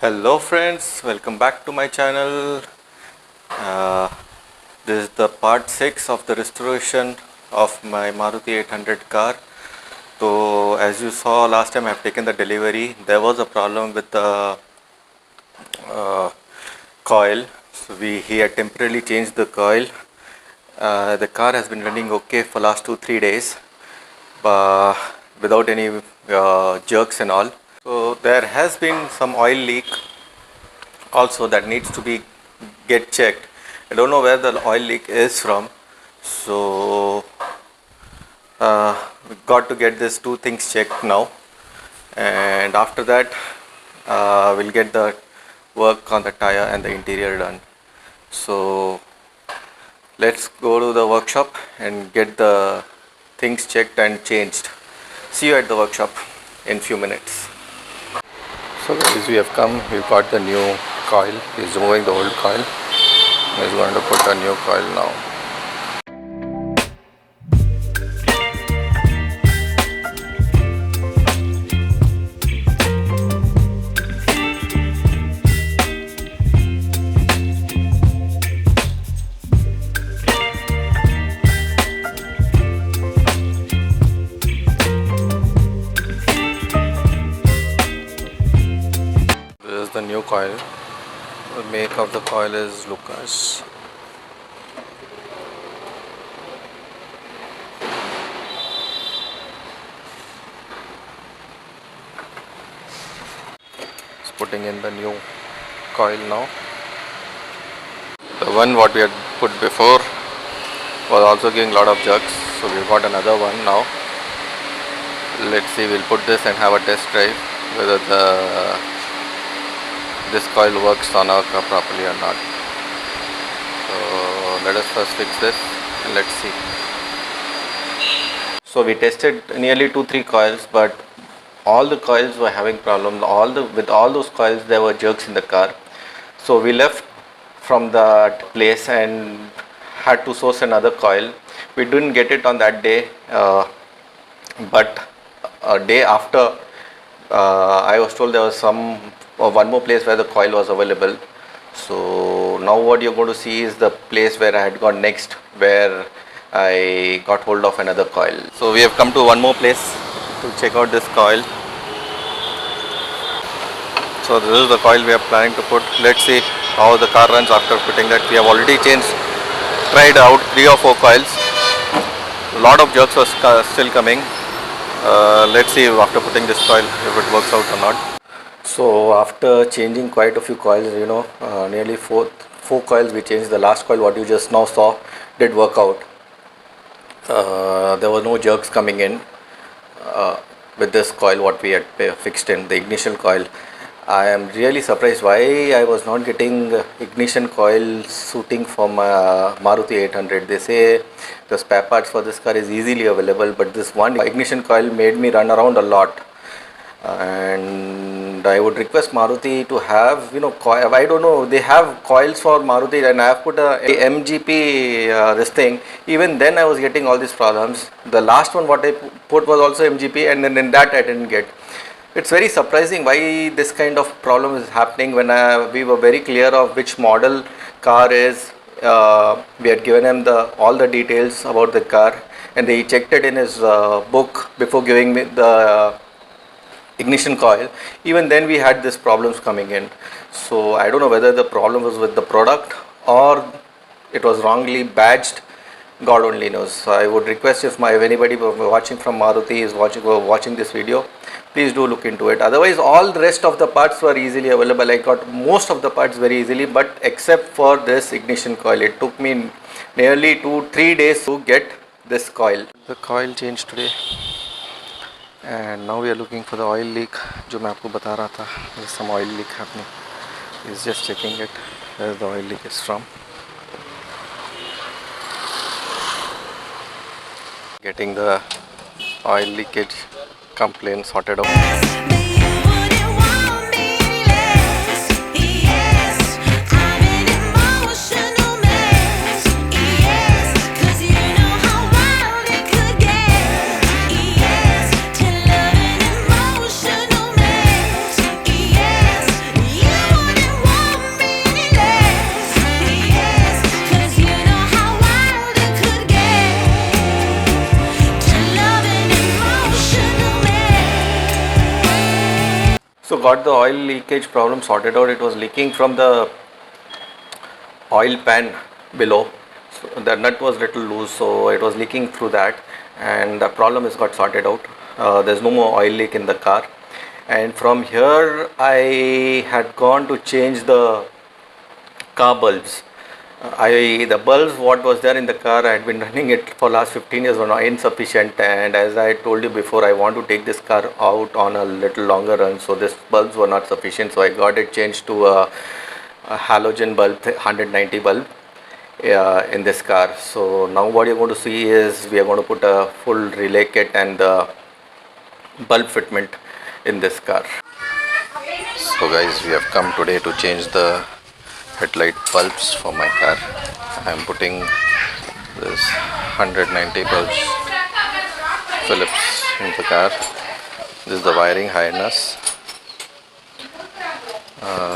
Hello friends, welcome back to my channel. Uh, this is the part 6 of the restoration of my Maruti 800 car. So as you saw last time I have taken the delivery, there was a problem with the uh, coil. So he had temporarily changed the coil. The car has been running okay for last 2-3 days without any jerks and all. So there has been some oil leak also that needs to be get checked. I don't know where the oil leak is from, so we got to get these two things checked now, and after that we'll get the work on the tire and the interior done. So let's go to the workshop and get the things checked and changed. See you at the workshop in few minutes. So guys, we have come, we got the new coil. He's removing the old coil. He's going to put a new coil now. This is the new coil. The make of the coil is Lucas. It's putting in the new coil now. The one what we had put before was also giving a lot of jerks, so we've got another one now. Let's see, we'll put this and have a test drive whether this coil works on our car properly or not. So let us first fix this and let's see. So we tested nearly 2-3 coils, but all the coils were having problems. With all those coils there were jerks in the car. So we left from that place and had to source another coil. We didn't get it on that day, but a day after I was told there was one more place where the coil was available. So now what you're going to see is the place where I had gone next, where I got hold of another coil. So we have come to one more place to check out this coil. So this is the coil we are planning to put. Let's see how the car runs after putting that. We have already tried out 3 or 4 coils. A lot of jerks were still coming. Let's see after putting this coil if it works out or not. So after changing quite a few coils, nearly four coils we changed. The last coil what you just now saw did work out. There were no jerks coming in with this coil what we had fixed in the ignition coil. I am really surprised why I was not getting ignition coil suiting for my Maruti 800. They say the spare parts for this car is easily available, but this one ignition coil made me run around a lot. And I would request Maruti to have, coil. I don't know, they have coils for Maruti, and I have put a MGP this thing. Even then I was getting all these problems. The last one what I put was also MGP, and then in that I didn't get. It's very surprising why this kind of problem is happening when we were very clear of which model car is. We had given him all the details about the car, and he checked it in his book before giving me the ignition coil. Even then we had these problems coming in. So I don't know whether the problem was with the product or it was wrongly badged. God only knows. So I would request if anybody watching from Maruti is watching this video, please do look into it. Otherwise all the rest of the parts were easily available. I got most of the parts very easily, but except for this ignition coil, it took me nearly 2-3 days to get this coil. The coil changed today, and now we are looking for the oil leak जो मैं आपको बता रहा था. There's some oil leak happening. He's just checking it where the oil leak is from. Getting the oil leakage complaint sorted out. Yeah. got the oil leakage problem sorted out. It was leaking from the oil pan below. So the nut was little loose, so it was leaking through that, and the problem is got sorted out. There's no more oil leak in the car. And from here I had gone to change the car bulbs. The bulbs what was there in the car, I had been running it for last 15 years, were not insufficient, and as I told you before, I want to take this car out on a little longer run, so this bulbs were not sufficient, so I got it changed to a halogen bulb, 190 bulb in this car. So now what you're going to see is we are going to put a full relay kit and the bulb fitment in this car. So guys, we have come today to change the headlight bulbs for my car. I am putting this 190 bulbs Philips in the car. This is the wiring harness.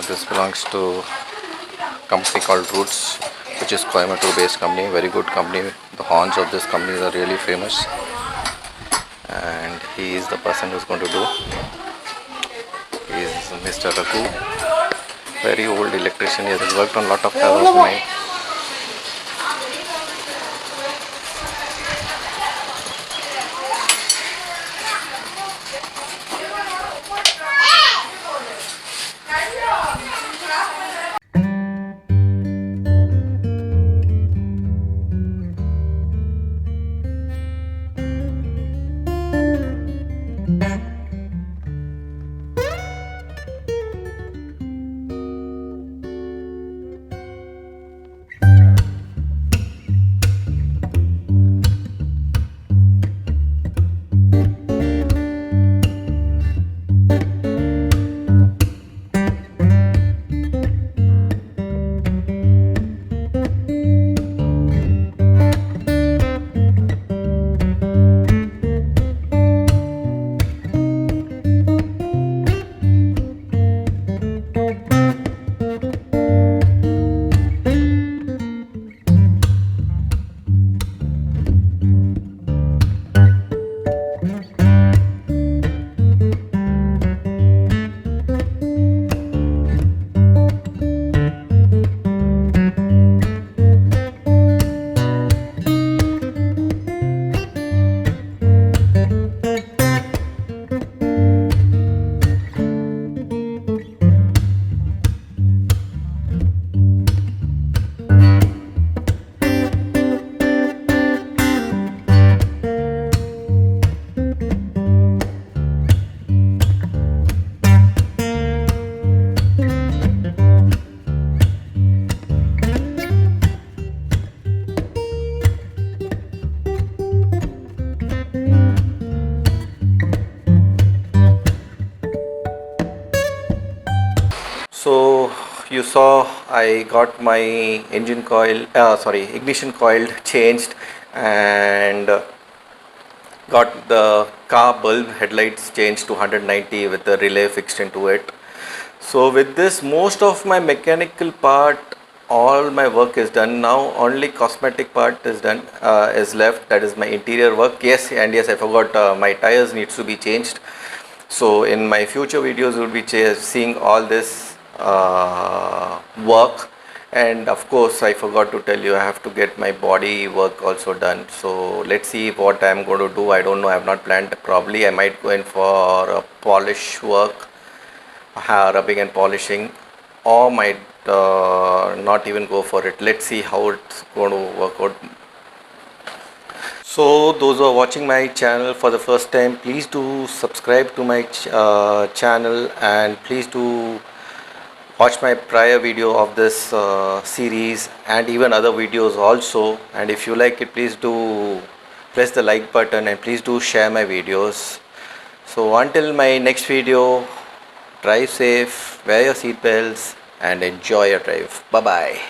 This belongs to a company called Roots, which is Coimbatore based company, very good company. The horns of this company are really famous, and he is the person who is going to do. He is Mr. Raghu. Very old electrician. He has worked on a lot of cars of mine. So you saw I got my engine coil, ignition coil changed, and got the car bulb headlights changed to 190 with the relay fixed into it. So with this, most of my mechanical part, all my work is done now. Only cosmetic part is done, is left. That is my interior work. Yes, and yes, I forgot, my tires needs to be changed. So in my future videos, you will be seeing all this work. And of course, I forgot to tell you, I have to get my body work also done. So let's see what I am going to do. I don't know, I have not planned. Probably I might go in for a polish work, rubbing and polishing, or might not even go for it. Let's see how it's going to work out. So those who are watching my channel for the first time, please do subscribe to my channel, and please do watch my prior video of this series and even other videos also. And if you like it, please do press the like button, and please do share my videos. So until my next video, drive safe, wear your seat belts, and enjoy your drive. Bye bye.